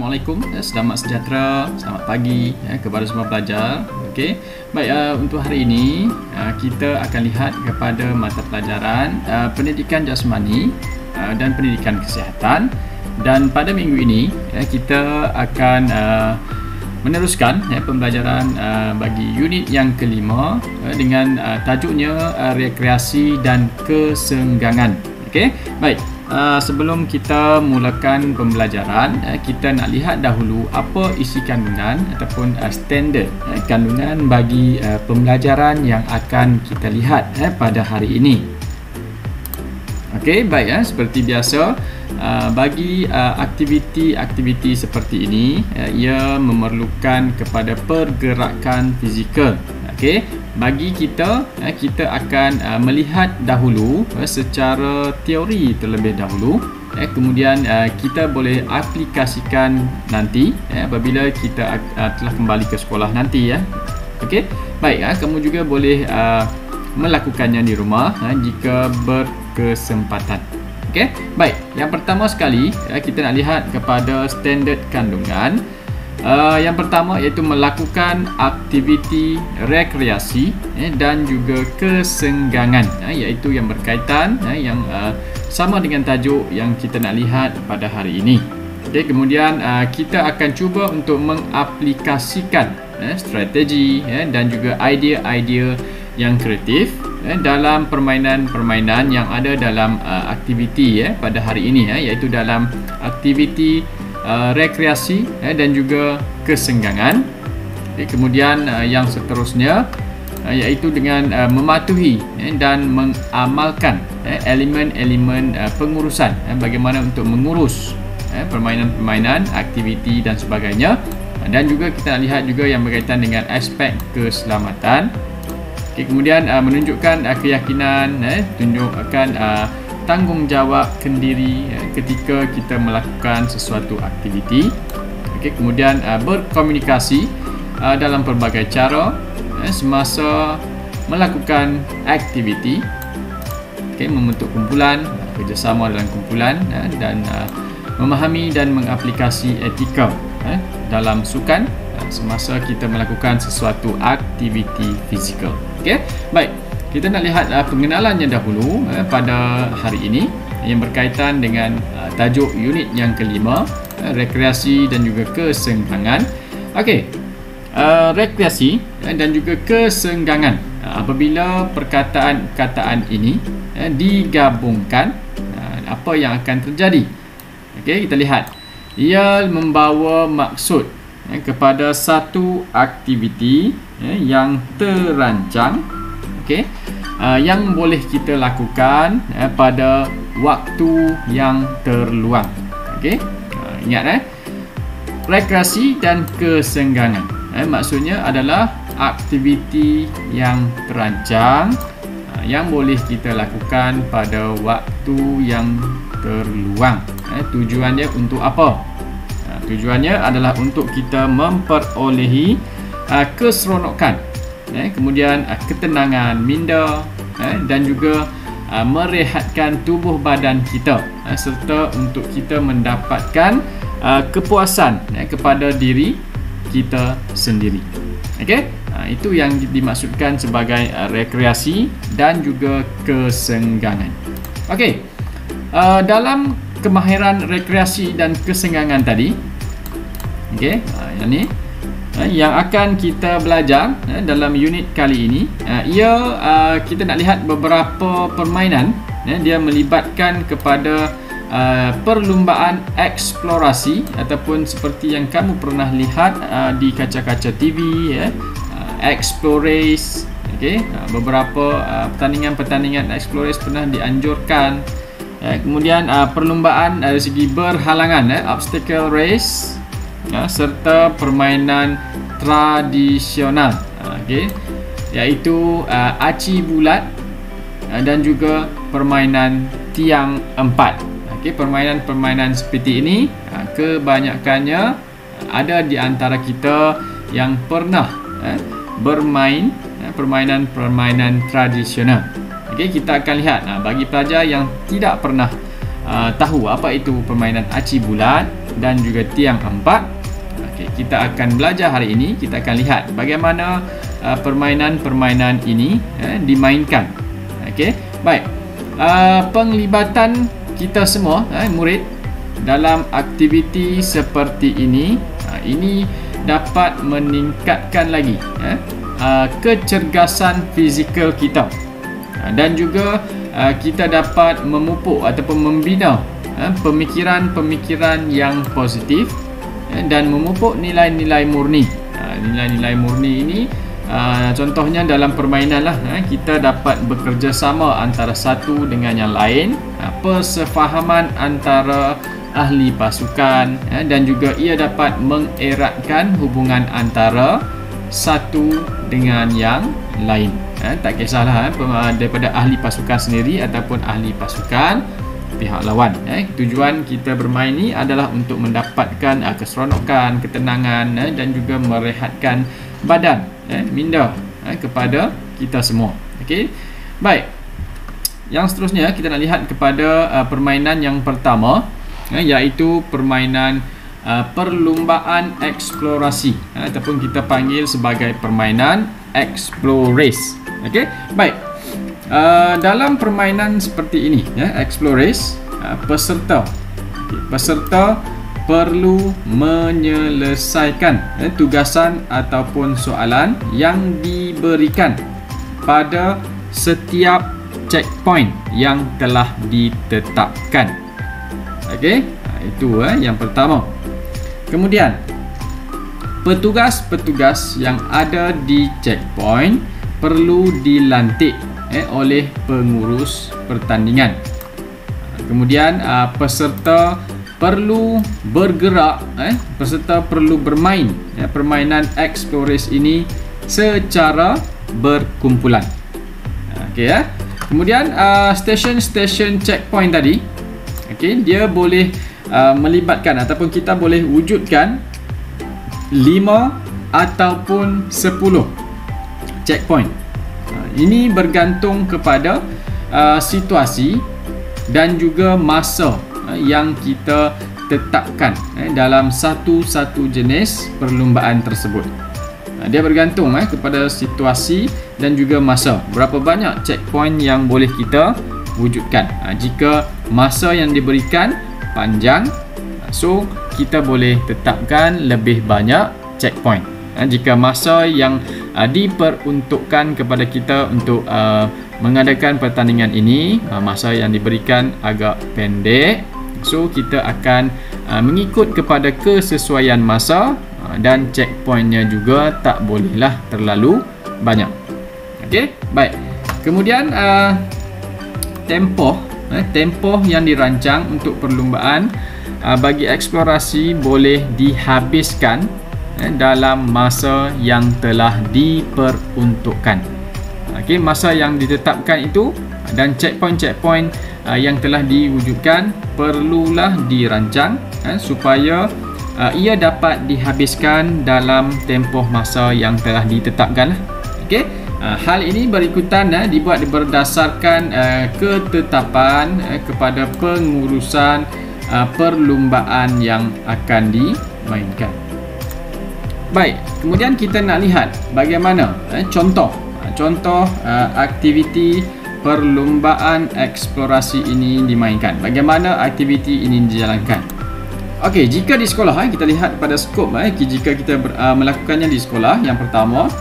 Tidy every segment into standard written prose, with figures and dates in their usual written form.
Assalamualaikum, selamat sejahtera, selamat pagi kepada semua pelajar. Okey, baik, untuk hari ini kita akan lihat kepada mata pelajaran pendidikan jasmani dan pendidikan kesihatan. Dan pada minggu ini kita akan meneruskan pembelajaran bagi unit yang kelima dengan tajuknya rekreasi dan kesenggangan. Okey, baik. Sebelum kita mulakan pembelajaran, kita nak lihat dahulu apa isi kandungan ataupun standard kandungan bagi pembelajaran yang akan kita lihat pada hari ini. Okey, baik, seperti biasa, bagi aktiviti-aktiviti seperti ini, ia memerlukan kepada pergerakan fizikal. Okey, bagi kita akan melihat dahulu secara teori terlebih dahulu, kemudian kita boleh aplikasikan nanti apabila kita telah kembali ke sekolah nanti ya. Okey, baik, kamu juga boleh melakukannya di rumah jika berkesempatan. Okey, baik, yang pertama sekali kita nak lihat kepada standard kandungan. Yang pertama iaitu melakukan aktiviti rekreasi dan juga kesenggangan, iaitu yang berkaitan yang sama dengan tajuk yang kita nak lihat pada hari ini. Okay, kemudian kita akan cuba untuk mengaplikasikan strategi dan juga idea-idea yang kreatif dalam permainan-permainan yang ada dalam aktiviti pada hari ini, iaitu dalam aktiviti rekreasi dan juga kesenggangan. Kemudian yang seterusnya iaitu dengan mematuhi dan mengamalkan elemen-elemen pengurusan, bagaimana untuk mengurus permainan-permainan, aktiviti dan sebagainya. Dan juga kita nak lihat juga yang berkaitan dengan aspek keselamatan. Kemudian menunjukkan keyakinan, tunjukkan tanggungjawab kendiri ketika kita melakukan sesuatu aktiviti. Kemudian berkomunikasi dalam pelbagai cara semasa melakukan aktiviti. Membentuk kumpulan, kerjasama dalam kumpulan, dan memahami dan mengaplikasi etika dalam sukan semasa kita melakukan sesuatu aktiviti fizikal. Okey, baik. Kita nak lihat pengenalannya dahulu pada hari ini yang berkaitan dengan tajuk unit yang kelima, rekreasi dan juga kesenggangan. Okey, rekreasi dan juga kesenggangan. Apabila perkataan-perkataan ini digabungkan, apa yang akan terjadi? Okey, kita lihat. Ia membawa maksud kepada satu aktiviti yang terancang, yang boleh kita lakukan pada waktu yang terluang. Ingat, rekreasi dan kesenggangan maksudnya adalah aktiviti yang terancang yang boleh kita lakukan pada waktu yang terluang. Tujuannya untuk apa? Tujuannya adalah untuk kita memperolehi keseronokan, kemudian ketenangan minda, dan juga merehatkan tubuh badan kita, serta untuk kita mendapatkan kepuasan kepada diri kita sendiri. Okey, itu yang dimaksudkan sebagai rekreasi dan juga kesenggangan. Okey, dalam kemahiran rekreasi dan kesenggangan tadi, yang ni yang akan kita belajar dalam unit kali ini, kita nak lihat beberapa permainan. Dia melibatkan kepada perlumbaan eksplorasi ataupun seperti yang kamu pernah lihat di kaca-kaca TV, Explorers. Beberapa pertandingan-pertandingan Explorers pernah dianjurkan. Kemudian perlumbaan dari segi berhalangan, obstacle race, serta permainan tradisional, iaitu aci bulat dan juga permainan tiang empat. Permainan-permainan seperti ini kebanyakannya ada di antara kita yang pernah bermain permainan-permainan tradisional. Kita akan lihat bagi pelajar yang tidak pernah tahu apa itu permainan aci bulat, dan juga tiang 4. Okey, kita akan belajar hari ini. Kita akan lihat bagaimana permainan-permainan ini dimainkan. Okey, baik. Penglibatan kita semua murid dalam aktiviti seperti ini dapat meningkatkan lagi kecergasan fizikal kita, dan juga kita dapat memupuk ataupun membina pemikiran-pemikiran yang positif dan memupuk nilai-nilai murni. Nilai-nilai murni ini contohnya dalam permainan lah, kita dapat bekerjasama antara satu dengan yang lain, persefahaman antara ahli pasukan, dan juga ia dapat mengeratkan hubungan antara satu dengan yang lain. Tak kisahlah daripada ahli pasukan sendiri ataupun ahli pasukan pihak lawan. Tujuan kita bermain ni adalah untuk mendapatkan keseronokan, ketenangan, dan juga merehatkan badan, minda kepada kita semua. Okey, baik. Yang seterusnya kita nak lihat kepada permainan yang pertama, iaitu permainan perlumbaan eksplorasi, ataupun kita panggil sebagai permainan Explorers. Okey, baik. Dalam permainan seperti ini, Explorers, peserta perlu menyelesaikan tugasan ataupun soalan yang diberikan pada setiap checkpoint yang telah ditetapkan. Okey, itu yang pertama. Kemudian, petugas-petugas yang ada di checkpoint perlu dilantik oleh pengurus pertandingan. Kemudian, peserta perlu bergerak, peserta perlu bermain permainan Explorers ini secara berkumpulan. Okey, kemudian stesen-stesen checkpoint tadi, okey, dia boleh melibatkan ataupun kita boleh wujudkan 5 ataupun 10 checkpoint. Ini bergantung kepada situasi dan juga masa yang kita tetapkan dalam satu-satu jenis perlumbaan tersebut. Dia bergantung kepada situasi dan juga masa. Berapa banyak checkpoint yang boleh kita wujudkan. Jika masa yang diberikan panjang, so kita boleh tetapkan lebih banyak checkpoint. Jika masa yang diperuntukkan kepada kita untuk mengadakan pertandingan ini, masa yang diberikan agak pendek, so kita akan mengikut kepada kesesuaian masa, dan checkpointnya juga tak bolehlah terlalu banyak. Okey, baik. Kemudian tempoh yang dirancang untuk perlumbaan bagi eksplorasi boleh dihabiskan dalam masa yang telah diperuntukkan. Okey, masa yang ditetapkan itu dan checkpoint-checkpoint yang telah diwujudkan perlulah dirancang supaya ia dapat dihabiskan dalam tempoh masa yang telah ditetapkan. Okey, hal ini berikutan dibuat berdasarkan ketetapan kepada pengurusan perlumbaan yang akan dimainkan. Baik, kemudian kita nak lihat bagaimana contoh aktiviti perlumbaan eksplorasi ini dimainkan. Bagaimana aktiviti ini dijalankan? Okey, jika di sekolah, kita lihat pada skop, jika kita melakukannya di sekolah, yang pertama,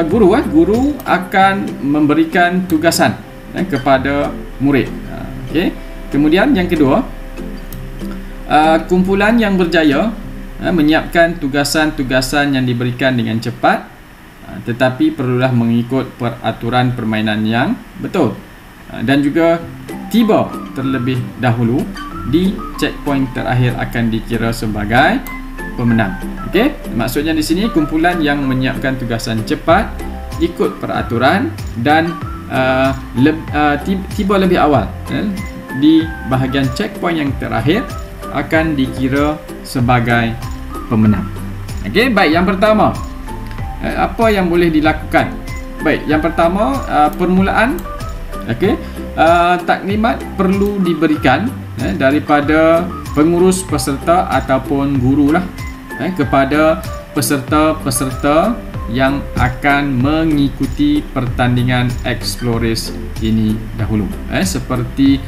guru akan memberikan tugasan kepada murid. Okey. Kemudian yang kedua, kumpulan yang berjaya menyiapkan tugasan-tugasan yang diberikan dengan cepat, tetapi perlulah mengikut peraturan permainan yang betul, dan juga tiba terlebih dahulu di checkpoint terakhir akan dikira sebagai pemenang. Okey, maksudnya di sini kumpulan yang menyiapkan tugasan cepat, ikut peraturan, dan tiba lebih awal di bahagian checkpoint yang terakhir akan dikira sebagai pemenang. Okey, baik, yang pertama, apa yang boleh dilakukan? Baik, yang pertama, permulaan. Okey, taklimat perlu diberikan daripada pengurus peserta ataupun guru lah kepada peserta-peserta yang akan mengikuti pertandingan Explorers ini dahulu, seperti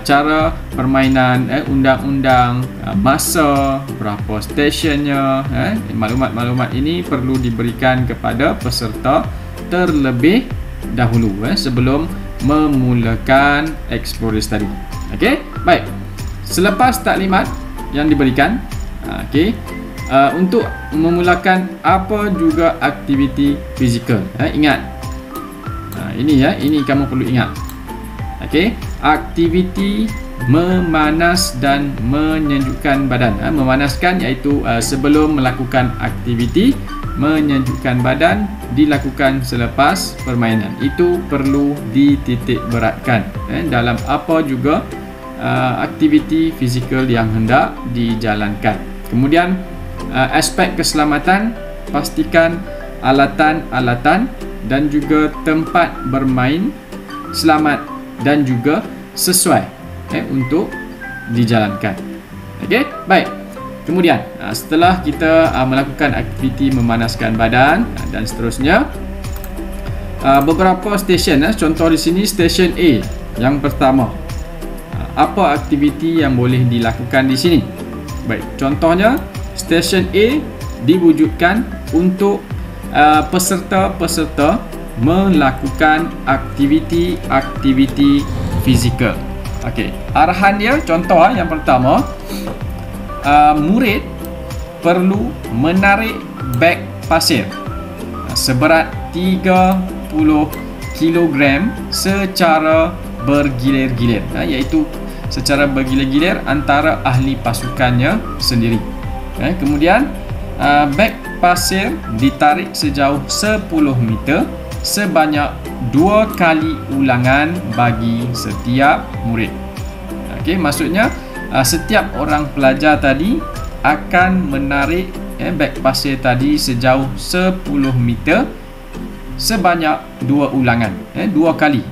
cara permainan, undang-undang, masa, berapa stationnya, maklumat-maklumat ini perlu diberikan kepada peserta terlebih dahulu sebelum memulakan Explorers tadi. Okey, baik. Selepas taklimat yang diberikan, untuk memulakan apa juga aktiviti fizikal. Ingat, ini kamu perlu ingat. Okey, aktiviti memanas dan menyejukkan badan. Memanaskan iaitu sebelum melakukan aktiviti, menyejukkan badan dilakukan selepas permainan. Itu perlu dititik beratkan dalam apa juga aktiviti fizikal yang hendak dijalankan. Kemudian aspek keselamatan, pastikan alatan-alatan dan juga tempat bermain selamat dan juga sesuai untuk dijalankan. Okey, baik. Kemudian setelah kita melakukan aktiviti memanaskan badan dan seterusnya, beberapa stesen, contoh di sini stesen A yang pertama. Apa aktiviti yang boleh dilakukan di sini? Baik, contohnya stesen A diwujudkan untuk peserta-peserta melakukan aktiviti-aktiviti fizikal. Okey, arahan dia contoh yang pertama, murid perlu menarik beg pasir seberat 30 kg secara bergilir-gilir, iaitu secara bergilir-gilir antara ahli pasukannya sendiri. Kemudian beg pasir ditarik sejauh 10 meter sebanyak 2 kali ulangan bagi setiap murid. Okey, maksudnya setiap orang pelajar tadi akan menarik beg pasir tadi sejauh 10 meter sebanyak 2 ulangan, 2 kali.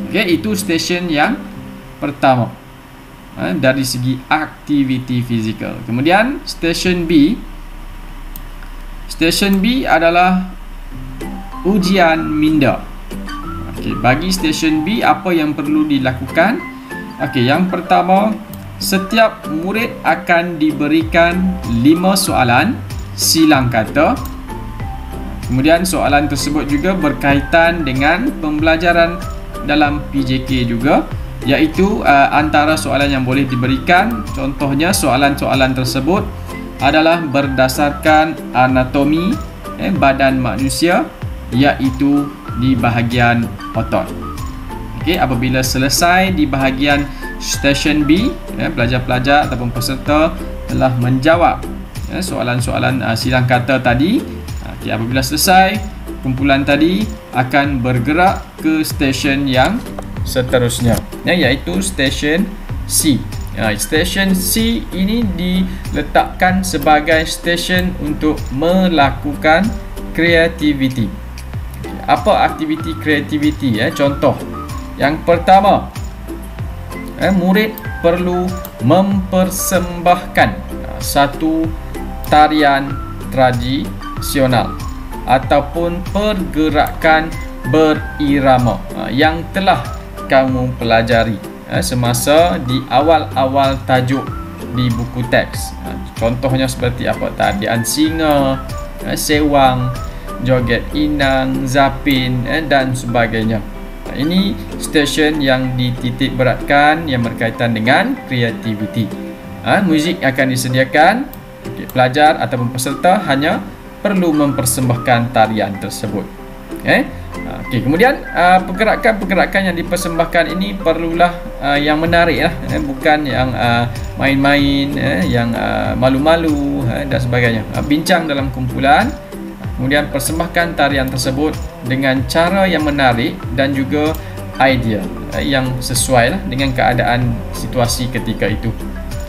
Okey, itu stesen yang pertama dari segi aktiviti fizikal. Kemudian stesen B. Stesen B adalah ujian minda. Okey, bagi stesen B apa yang perlu dilakukan? Okey, yang pertama, setiap murid akan diberikan 5 soalan silang kata. Kemudian soalan tersebut juga berkaitan dengan pembelajaran dalam PJK juga, iaitu antara soalan yang boleh diberikan, contohnya soalan-soalan tersebut adalah berdasarkan anatomi badan manusia, iaitu di bahagian otot. Okey, apabila selesai di bahagian stesen B, pelajar-pelajar ataupun peserta telah menjawab soalan-soalan silang kata tadi. Okey, apabila selesai, kumpulan tadi akan bergerak ke stesen yang seterusnya, iaitu stesen C. Stesen C ini diletakkan sebagai stesen untuk melakukan kreativiti. Apa aktiviti kreativiti? Contoh yang pertama, murid perlu mempersembahkan satu tarian tradisional ataupun pergerakan berirama yang telah kamu pelajari semasa di awal-awal tajuk di buku teks. Contohnya seperti apa? Tarian singa, sewang, joget inang, zapin dan sebagainya. Ini stesen yang dititik beratkan yang berkaitan dengan kreativiti. Muzik akan disediakan. Pelajar ataupun peserta hanya perlu mempersembahkan tarian tersebut. Kemudian pergerakan-pergerakan yang dipersembahkan ini perlulah yang menarik, bukan yang main-main, yang malu-malu dan sebagainya. Bincang dalam kumpulan, kemudian persembahkan tarian tersebut dengan cara yang menarik dan juga idea yang sesuai dengan keadaan situasi ketika itu.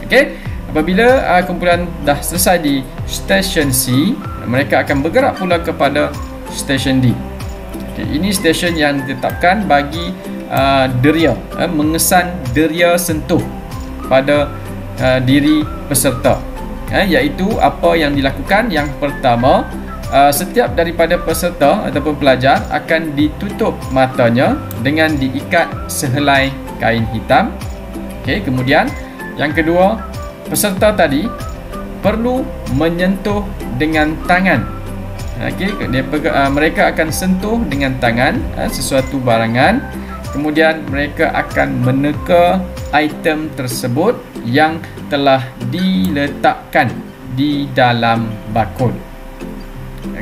Okey, apabila kumpulan dah selesai di stesen C, mereka akan bergerak pula kepada stesen D. Ini stesen yang ditetapkan bagi deria, mengesan deria sentuh pada diri peserta, iaitu apa yang dilakukan. Yang pertama, setiap daripada peserta ataupun pelajar akan ditutup matanya dengan diikat sehelai kain hitam. Kemudian yang kedua, peserta tadi perlu menyentuh dengan tangan. Mereka akan sentuh dengan tangan sesuatu barangan. Kemudian mereka akan meneka item tersebut yang telah diletakkan di dalam bakul.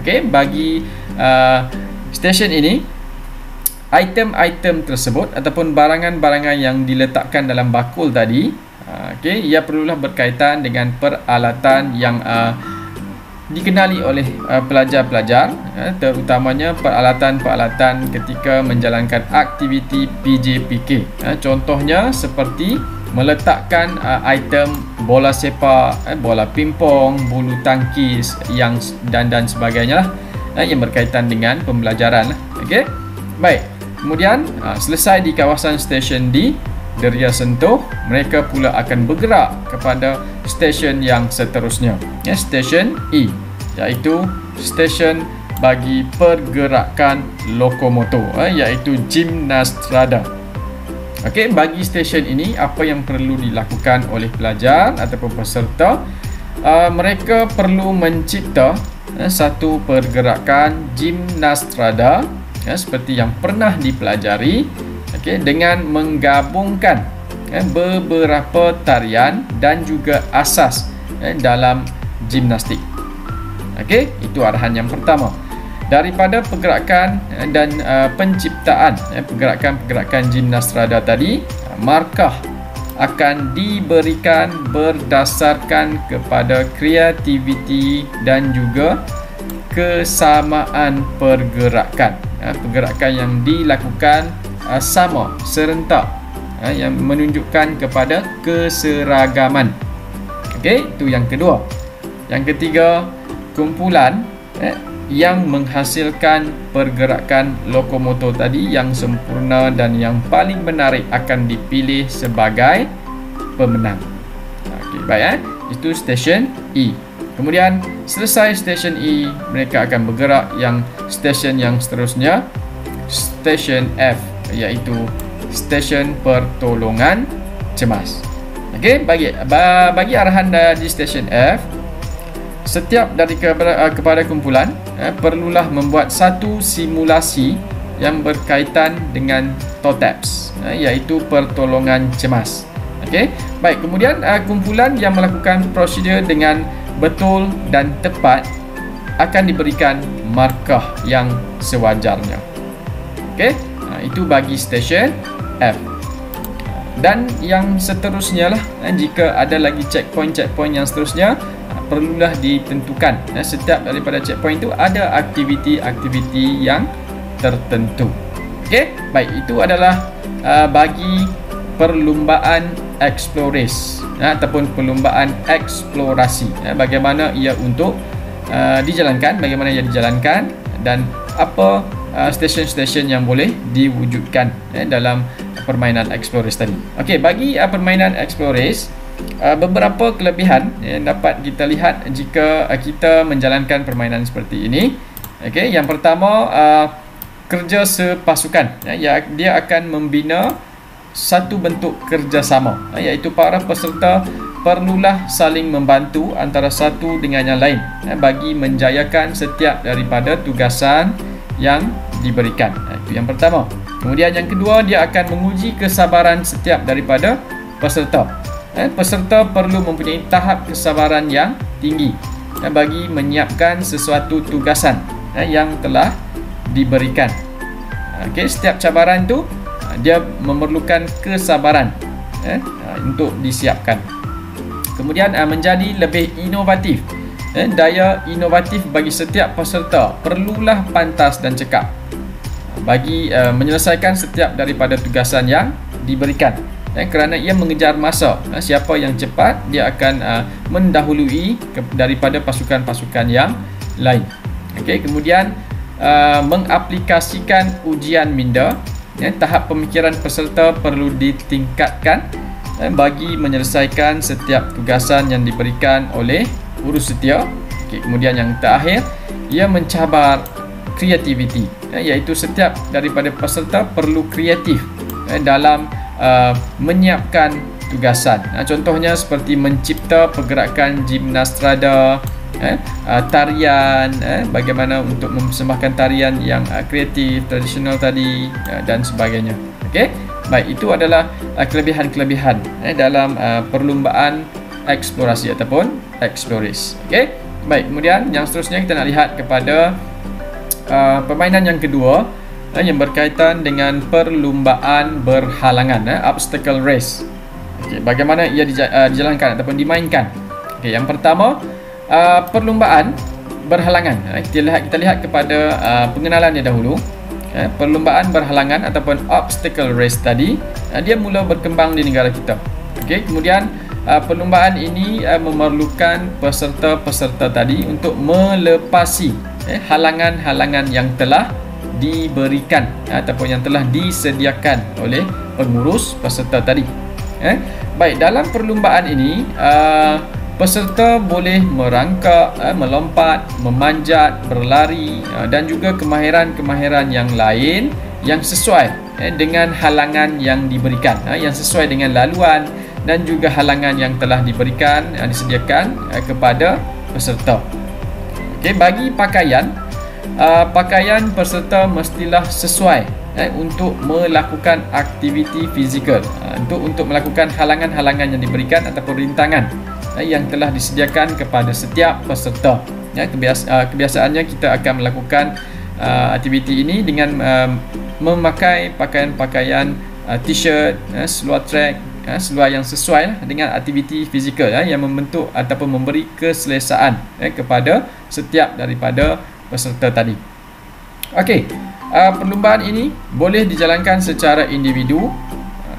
Bagi stesen ini, item-item tersebut ataupun barangan-barangan yang diletakkan dalam bakul tadi, ia perlulah berkaitan dengan peralatan yang dikenali oleh pelajar-pelajar, terutamanya peralatan-peralatan ketika menjalankan aktiviti PJPK. Contohnya seperti meletakkan item bola sepak, bola pingpong, bulu tangkis dan sebagainya yang berkaitan dengan pembelajaran. Baik. Kemudian selesai di kawasan stesen D, deria sentuh, mereka pula akan bergerak kepada stesen yang seterusnya, stesen E, iaitu stesen bagi pergerakan lokomotor, iaitu gimnastrada. Bagi stesen ini, apa yang perlu dilakukan oleh pelajar ataupun peserta, mereka perlu mencipta satu pergerakan gimnastrada seperti yang pernah dipelajari, dengan menggabungkan beberapa tarian dan juga asas dalam gimnastik. Itu arahan yang pertama. Daripada pergerakan dan penciptaan pergerakan-pergerakan gimnastrada tadi, markah akan diberikan berdasarkan kepada kreativiti dan juga kesamaan pergerakan. Pergerakan yang dilakukan sama, serentak, yang menunjukkan kepada keseragaman. Itu yang kedua. Yang ketiga, kumpulan yang menghasilkan pergerakan lokomotor tadi yang sempurna dan yang paling menarik akan dipilih sebagai pemenang. Baik, itu stesen E. Kemudian selesai stesen E, mereka akan bergerak yang stesen yang seterusnya, stesen F, iaitu stesen pertolongan cemas. Bagi arahan di stesen F, setiap dari kepada kumpulan perlulah membuat satu simulasi yang berkaitan dengan TOTEPS, iaitu pertolongan cemas. Baik, kemudian kumpulan yang melakukan prosedur dengan betul dan tepat akan diberikan markah yang sewajarnya. Itu bagi stesen F. Dan yang seterusnya lah, jika ada lagi checkpoint yang seterusnya, perlulah ditentukan. Setiap daripada checkpoint itu ada aktiviti-aktiviti yang tertentu. Baik, itu adalah bagi perlumbaan eksplorasi ataupun perlumbaan eksplorasi. Bagaimana ia untuk dijalankan, dan apa stesen-stesen yang boleh diwujudkan dalam permainan eksplorasi tadi. Bagi permainan eksplorasi, beberapa kelebihan yang dapat kita lihat jika kita menjalankan permainan seperti ini. Yang pertama, kerja sepasukan. Dia akan membina satu bentuk kerjasama, iaitu para peserta perlulah saling membantu antara satu dengan yang lain bagi menjayakan setiap daripada tugasan yang diberikan. Itu yang pertama. Kemudian yang kedua, dia akan menguji kesabaran setiap daripada peserta. Peserta perlu mempunyai tahap kesabaran yang tinggi bagi menyiapkan sesuatu tugasan yang telah diberikan. Setiap cabaran itu dia memerlukan kesabaran untuk disiapkan. Kemudian menjadi lebih inovatif. Daya inovatif bagi setiap peserta perlulah pantas dan cekap bagi menyelesaikan setiap daripada tugasan yang diberikan. Kerana ia mengejar masa, siapa yang cepat dia akan mendahului daripada pasukan-pasukan yang lain. Kemudian mengaplikasikan ujian minda. Tahap pemikiran peserta perlu ditingkatkan bagi menyelesaikan setiap tugasan yang diberikan oleh urussetia. Kemudian yang terakhir, ia mencabar kreativiti, iaitu setiap daripada peserta perlu kreatif dalam menyiapkan tugasan. Contohnya seperti mencipta pergerakan gimnastrada, tarian, bagaimana untuk mempersembahkan tarian yang kreatif, tradisional tadi, dan sebagainya. Okey, baik, itu adalah kelebihan-kelebihan dalam perlumbaan eksplorasi ataupun Exploris. Okey, baik, kemudian yang seterusnya kita nak lihat kepada permainan yang kedua, yang berkaitan dengan perlumbaan berhalangan, obstacle race. Okay, bagaimana ia dijalankan ataupun dimainkan. Okay, yang pertama, perlumbaan berhalangan. Kita lihat kepada pengenalannya dahulu. Perlumbaan berhalangan ataupun obstacle race tadi, dia mula berkembang di negara kita. Okay, kemudian perlumbaan ini memerlukan peserta-peserta tadi untuk melepasi halangan-halangan yang telah diberikan ataupun yang telah disediakan oleh pengurus peserta tadi. Baik, dalam perlumbaan ini peserta boleh merangkak, melompat, memanjat, berlari, dan juga kemahiran-kemahiran yang lain yang sesuai dengan halangan yang diberikan, yang sesuai dengan laluan dan juga halangan yang telah diberikan, disediakan kepada peserta. Okey, bagi pakaian peserta mestilah sesuai untuk melakukan aktiviti fizikal, untuk melakukan halangan-halangan yang diberikan ataupun rintangan yang telah disediakan kepada setiap peserta. Kebiasaannya kita akan melakukan aktiviti ini dengan memakai pakaian-pakaian t-shirt, seluar track, seluar yang sesuai dengan aktiviti fizikal yang membentuk ataupun memberi keselesaan kepada setiap daripada peserta tadi. Okey, perlumbaan ini boleh dijalankan secara individu.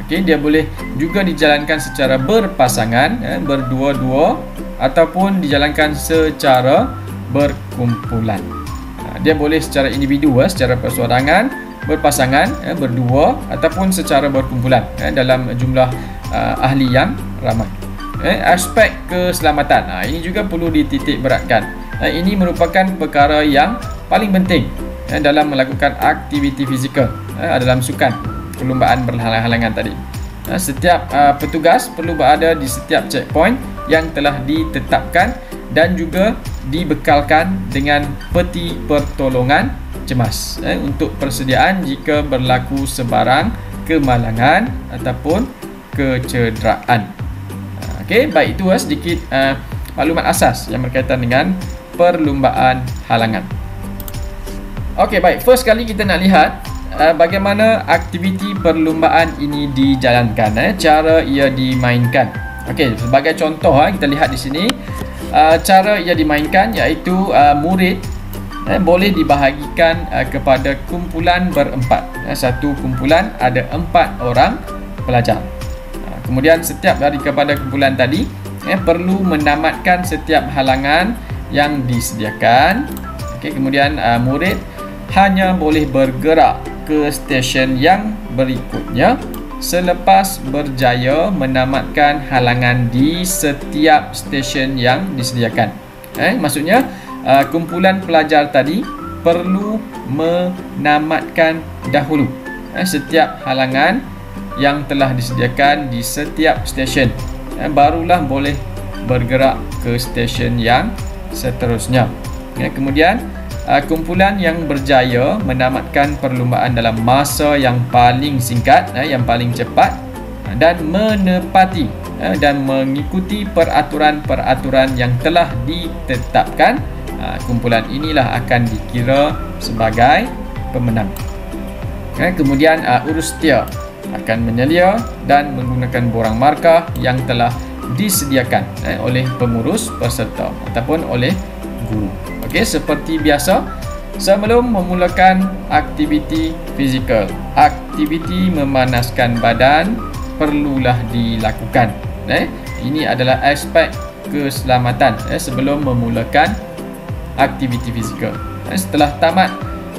Okey, dia boleh juga dijalankan secara berpasangan, berdua-dua, ataupun dijalankan secara berkumpulan. Dia boleh secara individu, secara perseorangan, berpasangan, berdua, ataupun secara berkumpulan dalam jumlah ahli yang ramai. Aspek keselamatan, ini juga perlu dititik beratkan. Ini merupakan perkara yang paling penting dalam melakukan aktiviti fizikal dalam sukan perlumbaan berhalang-halangan tadi. Setiap petugas perlu berada di setiap checkpoint yang telah ditetapkan dan juga dibekalkan dengan peti pertolongan cemas untuk persediaan jika berlaku sebarang kemalangan ataupun kecederaan. Okey, baik, itu sedikit maklumat asas yang berkaitan dengan perlumbaan halangan. Okey, baik, first kali kita nak lihat bagaimana aktiviti perlumbaan ini dijalankan, cara ia dimainkan. Okey, sebagai contoh kita lihat di sini cara ia dimainkan, iaitu murid boleh dibahagikan kepada kumpulan berempat. Satu kumpulan ada 4 orang pelajar. Kemudian setiap daripada kumpulan tadi perlu menamatkan setiap halangan yang disediakan. Okey, kemudian murid hanya boleh bergerak ke stesen yang berikutnya selepas berjaya menamatkan halangan di setiap stesen yang disediakan. Maksudnya kumpulan pelajar tadi perlu menamatkan dahulu setiap halangan yang telah disediakan di setiap stesen, barulah boleh bergerak ke stesen yang seterusnya. Kemudian kumpulan yang berjaya menamatkan perlumbaan dalam masa yang paling singkat, yang paling cepat, dan menepati dan mengikuti peraturan-peraturan yang telah ditetapkan, kumpulan inilah akan dikira sebagai pemenang. Kemudian urussetia akan menyelia dan menggunakan borang markah yang telah disediakan oleh pengurus peserta ataupun oleh guru. Okey, seperti biasa, sebelum memulakan aktiviti fizikal, aktiviti memanaskan badan perlulah dilakukan. Ini adalah aspek keselamatan sebelum memulakan aktiviti fizikal. Setelah tamat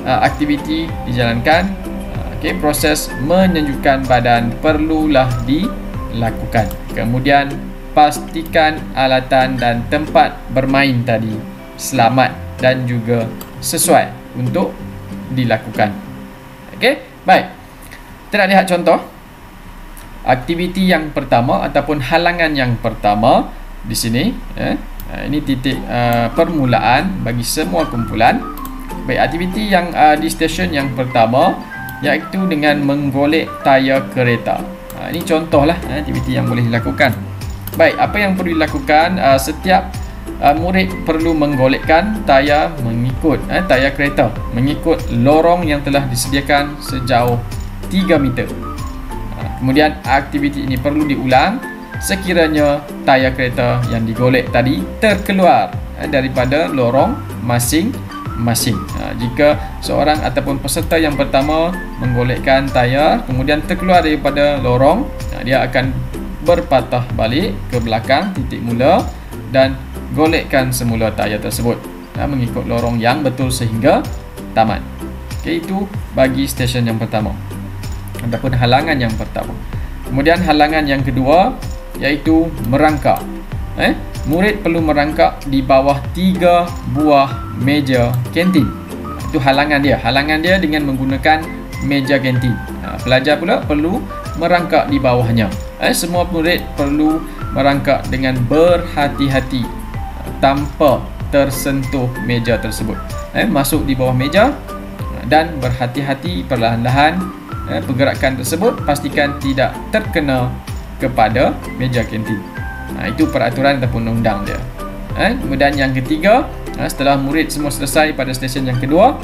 aktiviti dijalankan, proses menyejukkan badan perlulah lakukan. Kemudian pastikan alatan dan tempat bermain tadi selamat dan juga sesuai untuk dilakukan. Okey, baik. Kita nak lihat contoh aktiviti yang pertama ataupun halangan yang pertama di sini. Ini titik permulaan bagi semua kumpulan. Baik, aktiviti yang di stesen yang pertama iaitu dengan menggolek tayar kereta. Ini contohlah aktiviti yang boleh dilakukan. Baik, apa yang perlu dilakukan? Setiap murid perlu menggolekkan tayar mengikut tayar kereta mengikut lorong yang telah disediakan sejauh 3 meter. Kemudian aktiviti ini perlu diulang sekiranya tayar kereta yang digolek tadi terkeluar daripada lorong masing-masing. Jika seorang ataupun peserta yang pertama menggolekkan tayar kemudian terkeluar daripada lorong, dia akan berpatah balik ke belakang titik mula dan golekkan semula tayar tersebut mengikut lorong yang betul sehingga tamat. Okay, itu bagi stesen yang pertama ataupun halangan yang pertama. Kemudian halangan yang kedua iaitu merangkak. Murid perlu merangkak di bawah 3 buah meja kantin. Itu halangan dia. Halangan dia dengan menggunakan meja kantin. Pelajar pula perlu merangkak di bawahnya. Semua murid perlu merangkak dengan berhati-hati tanpa tersentuh meja tersebut. Masuk di bawah meja dan berhati-hati perlahan-lahan pergerakan tersebut pastikan tidak terkena kepada meja kantin. Itu peraturan ataupun undang dia. Kemudian yang ketiga, setelah murid semua selesai pada stesen yang kedua,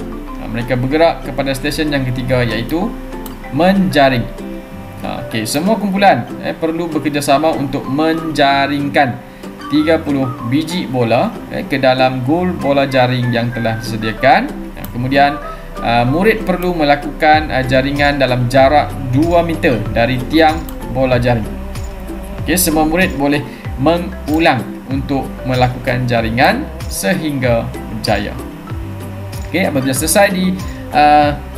mereka bergerak kepada stesen yang ketiga iaitu menjaring. Okey, semua kumpulan perlu bekerjasama untuk menjaringkan 30 biji bola ke dalam gol bola jaring yang telah disediakan. Kemudian murid perlu melakukan jaringan dalam jarak 2 meter dari tiang bola jaring. Okey, semua murid boleh mengulang untuk melakukan jaringan sehingga berjaya. Okey, apabila selesai di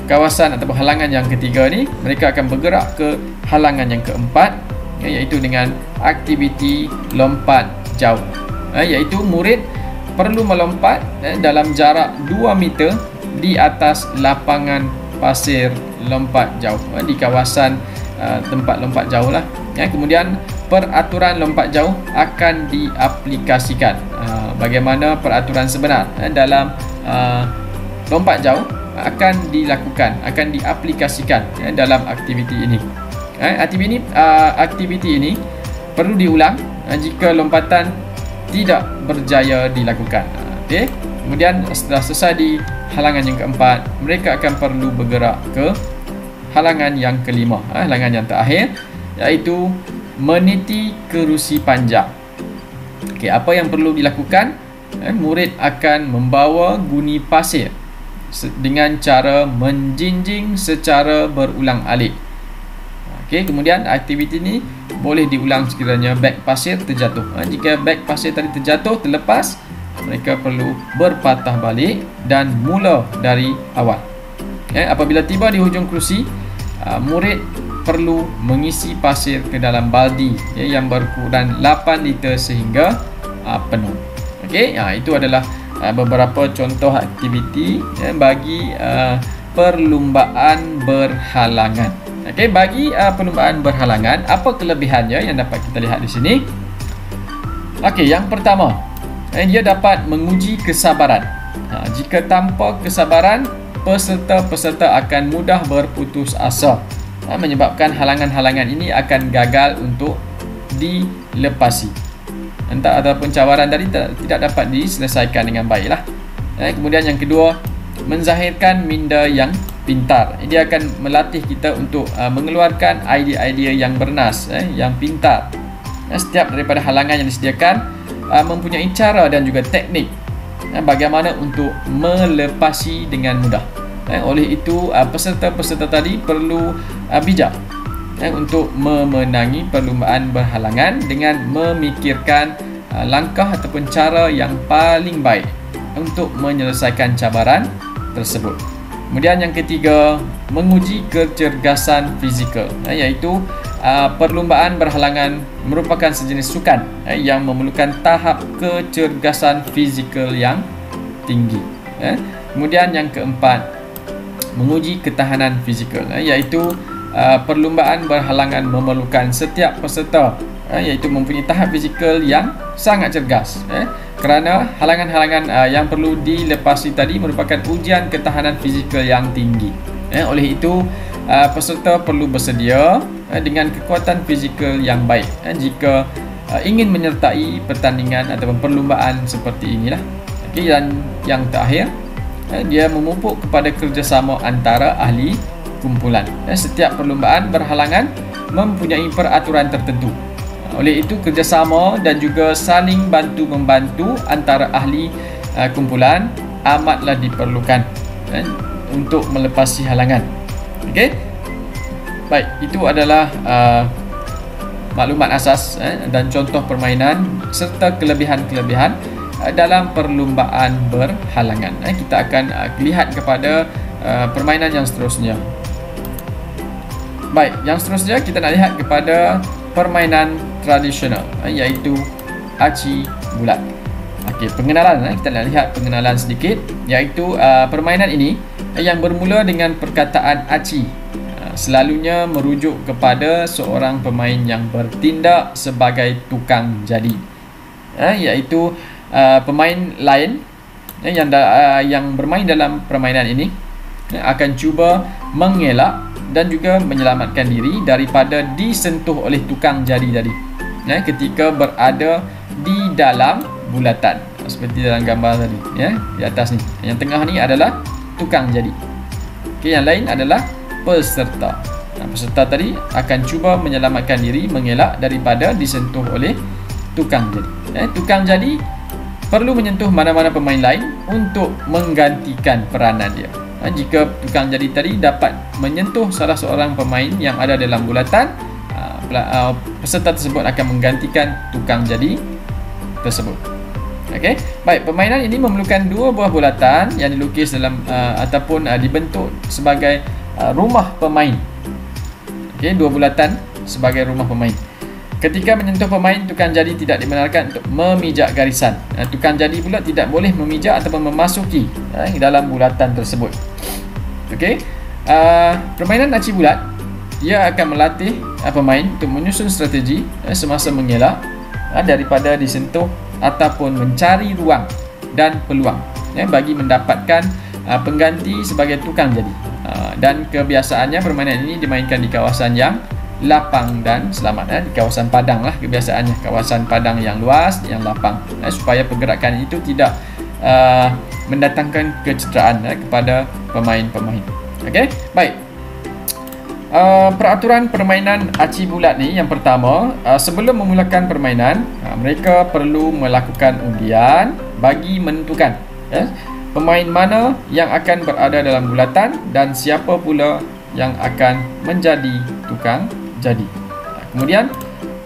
kawasan ataupun halangan yang ketiga ni, mereka akan bergerak ke halangan yang keempat, iaitu dengan aktiviti lompat jauh. Iaitu murid perlu melompat dalam jarak 2 meter di atas lapangan pasir lompat jauh di kawasan tempat lompat jauh lah. Kemudian peraturan lompat jauh akan diaplikasikan. Bagaimana peraturan sebenar dalam lompat jauh akan dilakukan, akan diaplikasikan dalam aktiviti ini. Aktiviti ini perlu diulang jika lompatan tidak berjaya dilakukan. Okey. Kemudian setelah selesai di halangan yang keempat, mereka akan perlu bergerak ke halangan yang kelima, halangan yang terakhir, iaitu meniti kerusi panjang. Okey, apa yang perlu dilakukan? Murid akan membawa guni pasir dengan cara menjinjing secara berulang-alik. Okey, kemudian aktiviti ini boleh diulang sekiranya beg pasir terjatuh. Jika beg pasir tadi terjatuh, terlepas, mereka perlu berpatah balik dan mula dari awal. Apabila tiba di hujung kerusi, murid perlu mengisi pasir ke dalam baldi yang berukuran 8 liter sehingga penuh. Okey, itu adalah beberapa contoh aktiviti bagi perlumbaan berhalangan. Okey, bagi perlumbaan berhalangan, apa kelebihannya yang dapat kita lihat di sini? Okey, yang pertama, dia dapat menguji kesabaran. Jika tanpa kesabaran, peserta-peserta akan mudah berputus asa, menyebabkan halangan-halangan ini akan gagal untuk dilepasi. Ataupun cabaran tadi tidak dapat diselesaikan dengan baiklah. Kemudian yang kedua, menzahirkan minda yang pintar. Dia akan melatih kita untuk mengeluarkan idea-idea yang bernas, yang pintar. Setiap daripada halangan yang disediakan mempunyai cara dan juga teknik bagaimana untuk melepasi dengan mudah. Oleh itu, peserta-peserta tadi perlu bijak untuk memenangi perlumbaan berhalangan dengan memikirkan langkah ataupun cara yang paling baik untuk menyelesaikan cabaran tersebut. Kemudian yang ketiga, menguji kecergasan fizikal, iaitu perlumbaan berhalangan merupakan sejenis sukan yang memerlukan tahap kecergasan fizikal yang tinggi. Kemudian yang keempat, menguji ketahanan fizikal, iaitu perlumbaan berhalangan memerlukan setiap peserta iaitu mempunyai tahap fizikal yang sangat cergas, kerana halangan-halangan yang perlu dilepasi tadi merupakan ujian ketahanan fizikal yang tinggi. Oleh itu, peserta perlu bersedia dengan kekuatan fizikal yang baik jika ingin menyertai pertandingan atau perlumbaan seperti inilah. Dan yang terakhir, dia memupuk kepada kerjasama antara ahli kumpulan. Setiap perlumbaan berhalangan mempunyai peraturan tertentu. Oleh itu, kerjasama dan juga saling bantu-membantu antara ahli kumpulan amatlah diperlukan untuk melepasi halangan. Okey? Baik, itu adalah maklumat asas dan contoh permainan serta kelebihan-kelebihan dalam perlumbaan berhalangan. Kita akan lihat kepada permainan yang seterusnya. Baik, yang seterusnya kita nak lihat kepada permainan tradisional, iaitu aci bulat. Okey, pengenalan, kita nak lihat pengenalan sedikit, iaitu permainan ini yang bermula dengan perkataan aci selalunya merujuk kepada seorang pemain yang bertindak sebagai tukang jadi, iaitu pemain lain yang bermain dalam permainan ini akan cuba mengelak dan juga menyelamatkan diri daripada disentuh oleh tukang jadi tadi ketika berada di dalam bulatan, seperti dalam gambar tadi di atas ni. Yang tengah ni adalah tukang jadi. Okey, yang lain adalah peserta. Peserta tadi akan cuba menyelamatkan diri, mengelak daripada disentuh oleh tukang jadi. Tukang jadi perlu menyentuh mana-mana pemain lain untuk menggantikan peranan dia. Jika tukang jadi tadi dapat menyentuh salah seorang pemain yang ada dalam bulatan, peserta tersebut akan menggantikan tukang jadi tersebut. Okey, baik, permainan ini memerlukan dua buah bulatan yang dilukis dalam ataupun dibentuk sebagai rumah pemain. Okey, dua bulatan sebagai rumah pemain. Ketika menyentuh pemain, tukang jadi tidak dibenarkan untuk memijak garisan. Tukang jadi pula tidak boleh memijak ataupun memasuki dalam bulatan tersebut. Okey, permainan aci bulat, ia akan melatih pemain untuk menyusun strategi semasa mengelak daripada disentuh ataupun mencari ruang dan peluang bagi mendapatkan pengganti sebagai tukang jadi. Dan kebiasaannya permainan ini dimainkan di kawasan yang lapang dan selamat, di kawasan padang lah kebiasaannya, kawasan padang yang luas, yang lapang, supaya pergerakan itu tidak mendatangkan kecederaan kepada pemain-pemain. Okey, baik. Peraturan permainan aci bulat ni, yang pertama, sebelum memulakan permainan, mereka perlu melakukan undian bagi menentukan pemain mana yang akan berada dalam bulatan dan siapa pula yang akan menjadi tukang jadi. Kemudian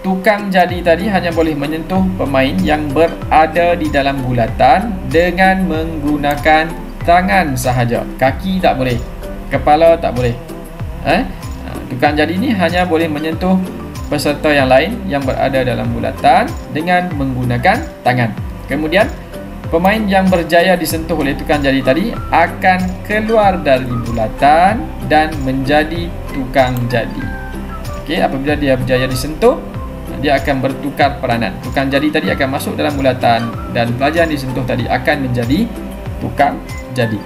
tukang jadi tadi hanya boleh menyentuh pemain yang berada di dalam bulatan dengan menggunakan tangan sahaja. Kaki tak boleh, kepala tak boleh. Tukang jadi ini hanya boleh menyentuh peserta yang lain yang berada dalam bulatan dengan menggunakan tangan. Kemudian pemain yang berjaya disentuh oleh tukang jadi tadi akan keluar dari bulatan dan menjadi tukang jadi. Okey, apabila dia berjaya disentuh, dia akan bertukar peranan. Tukang jadi tadi akan masuk dalam bulatan dan pelajar yang disentuh tadi akan menjadi tukang jadi.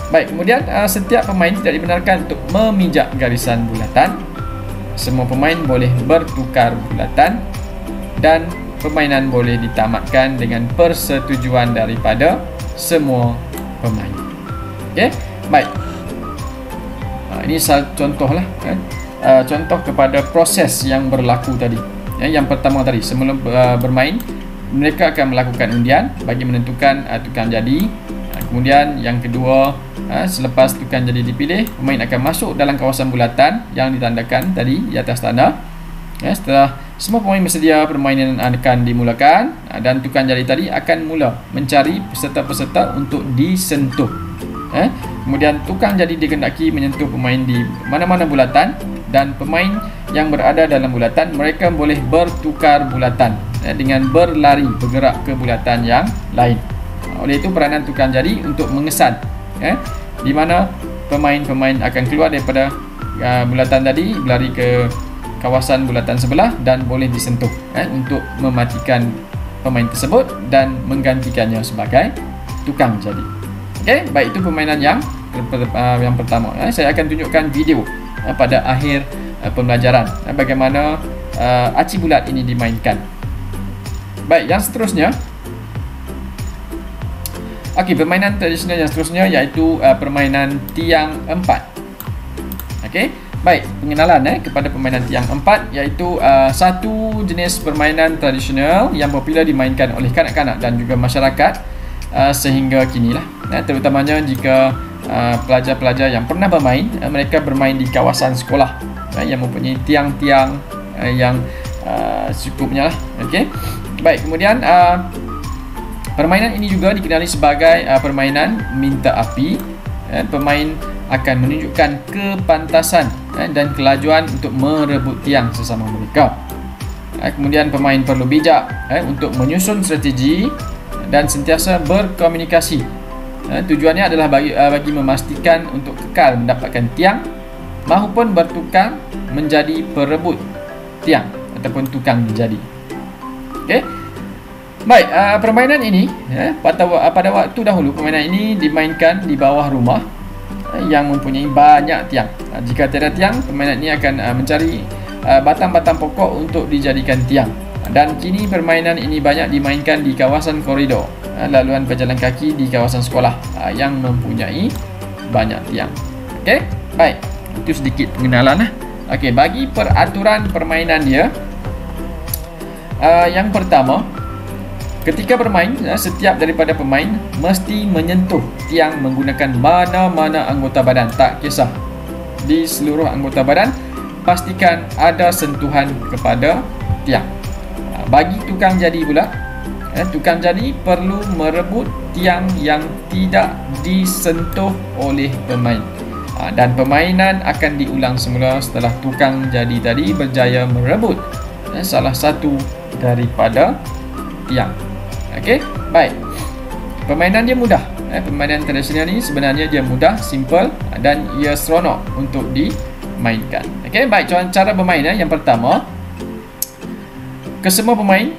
Baik, kemudian setiap pemain tidak dibenarkan untuk memijak garisan bulatan. Semua pemain boleh bertukar bulatan dan permainan boleh ditamatkan dengan persetujuan daripada semua pemain. Okey, baik. Ini contohlah contoh kepada proses yang berlaku tadi. Yang pertama tadi, sebelum bermain, mereka akan melakukan undian bagi menentukan tukang jadi. Kemudian yang kedua, selepas tukang jadi dipilih, pemain akan masuk dalam kawasan bulatan yang ditandakan tadi di atas tanda. Setelah semua pemain bersedia, permainan akan dimulakan dan tukang jadi tadi akan mula mencari peserta-peserta untuk disentuh. Kemudian tukang jadi dikehendaki menyentuh pemain di mana-mana bulatan dan pemain yang berada dalam bulatan, mereka boleh bertukar bulatan dengan berlari bergerak ke bulatan yang lain. Oleh itu peranan tukang jadi untuk mengesan di mana pemain-pemain akan keluar daripada bulatan tadi, berlari ke kawasan bulatan sebelah dan boleh disentuh untuk mematikan pemain tersebut dan menggantikannya sebagai tukang jadi. Okey, baik, itu permainan yang pertama. Saya akan tunjukkan video pada akhir pembelajaran bagaimana aci bulat ini dimainkan. Baik, yang seterusnya. Okey, permainan tradisional yang seterusnya iaitu permainan tiang empat. Okey, baik, pengenalan kepada permainan tiang empat iaitu satu jenis permainan tradisional yang popular dimainkan oleh kanak-kanak dan juga masyarakat sehingga kinilah. Terutamanya jika pelajar-pelajar yang pernah bermain, mereka bermain di kawasan sekolah yang mempunyai tiang-tiang yang cukupnya lah. Okey, baik, kemudian permainan ini juga dikenali sebagai permainan minta api. Pemain akan menunjukkan kepantasan dan kelajuan untuk merebut tiang sesama mereka. Kemudian pemain perlu bijak untuk menyusun strategi dan sentiasa berkomunikasi. Tujuannya adalah bagi memastikan untuk kekal mendapatkan tiang maupun bertukar menjadi perebut tiang ataupun tukang jadi. Okey. Baik, permainan ini pada waktu dahulu permainan ini dimainkan di bawah rumah yang mempunyai banyak tiang. Jika tiada tiang, permainan ini akan mencari batang-batang pokok untuk dijadikan tiang. Dan kini permainan ini banyak dimainkan di kawasan koridor, laluan pejalan kaki di kawasan sekolah yang mempunyai banyak tiang. Okey, baik, itu sedikit pengenalan. Okey, bagi peraturan permainan dia, yang pertama, ketika bermain, setiap daripada pemain mesti menyentuh tiang menggunakan mana-mana anggota badan, tak kisah di seluruh anggota badan, pastikan ada sentuhan kepada tiang. Bagi tukang jadi pula, tukang jadi perlu merebut tiang yang tidak disentuh oleh pemain. Dan permainan akan diulang semula setelah tukang jadi tadi berjaya merebut salah satu daripada tiang. Okey, baik. Permainan dia mudah. Permainan tradisional ni sebenarnya dia mudah, simple dan ia seronok untuk dimainkan. Okey, baik, cara bermain yang pertama, kesemua pemain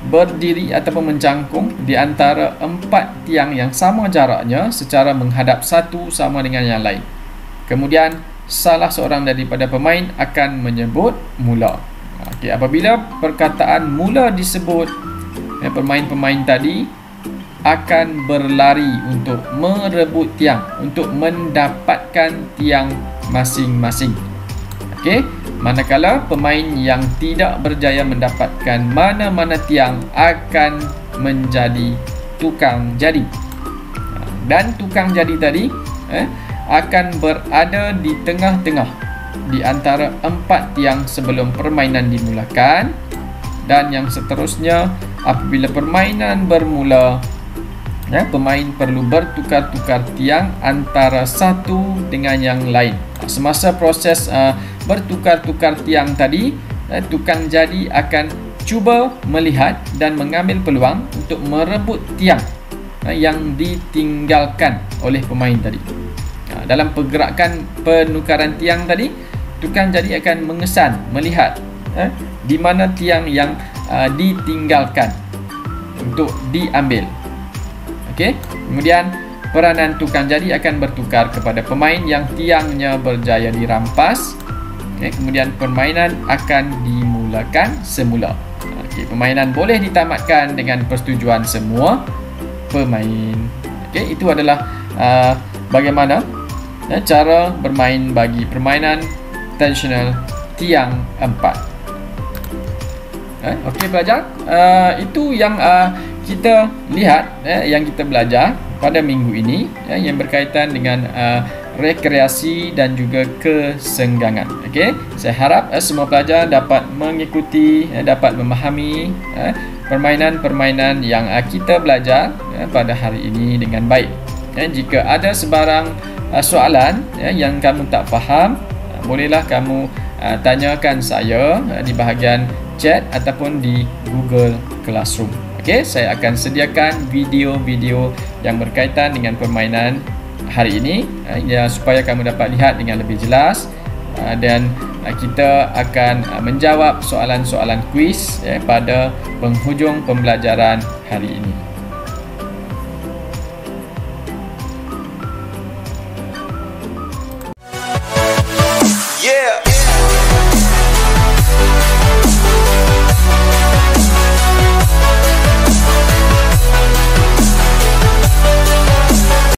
berdiri ataupun mencangkung di antara 4 tiang yang sama jaraknya secara menghadap satu sama dengan yang lain. Kemudian salah seorang daripada pemain akan menyebut mula. Okey, apabila perkataan mula disebut, pemain-pemain tadi akan berlari untuk merebut tiang, untuk mendapatkan tiang masing-masing. Okey, manakala pemain yang tidak berjaya mendapatkan mana-mana tiang akan menjadi tukang jadi. Dan tukang jadi tadi akan berada di tengah-tengah di antara 4 tiang sebelum permainan dimulakan. Dan yang seterusnya, apabila permainan bermula, pemain perlu bertukar-tukar tiang antara satu dengan yang lain. Semasa proses bertukar-tukar tiang tadi, tukang jadi akan cuba melihat dan mengambil peluang untuk merebut tiang yang ditinggalkan oleh pemain tadi. Dalam pergerakan penukaran tiang tadi, tukang jadi akan mengesan, melihat di mana tiang yang ditinggalkan untuk diambil. Okey, kemudian peranan tukang jadi akan bertukar kepada pemain yang tiangnya berjaya dirampas. Okey, kemudian permainan akan dimulakan semula. Okey, permainan boleh ditamatkan dengan persetujuan semua pemain. Okey, itu adalah bagaimana cara bermain bagi permainan tradisional tiang empat. Okey pelajar, itu yang kita lihat, yang kita belajar pada minggu ini, yang berkaitan dengan rekreasi dan juga kesenggangan. Okey, saya harap semua pelajar dapat mengikuti, dapat memahami permainan-permainan yang kita belajar pada hari ini dengan baik. Jika ada sebarang soalan yang kamu tak faham, bolehlah kamu tanyakan saya di bahagian chat ataupun di Google Classroom. Okey, saya akan sediakan video-video yang berkaitan dengan permainan hari ini ya, supaya kamu dapat lihat dengan lebih jelas, dan kita akan menjawab soalan-soalan kuis pada penghujung pembelajaran hari ini. Yeah.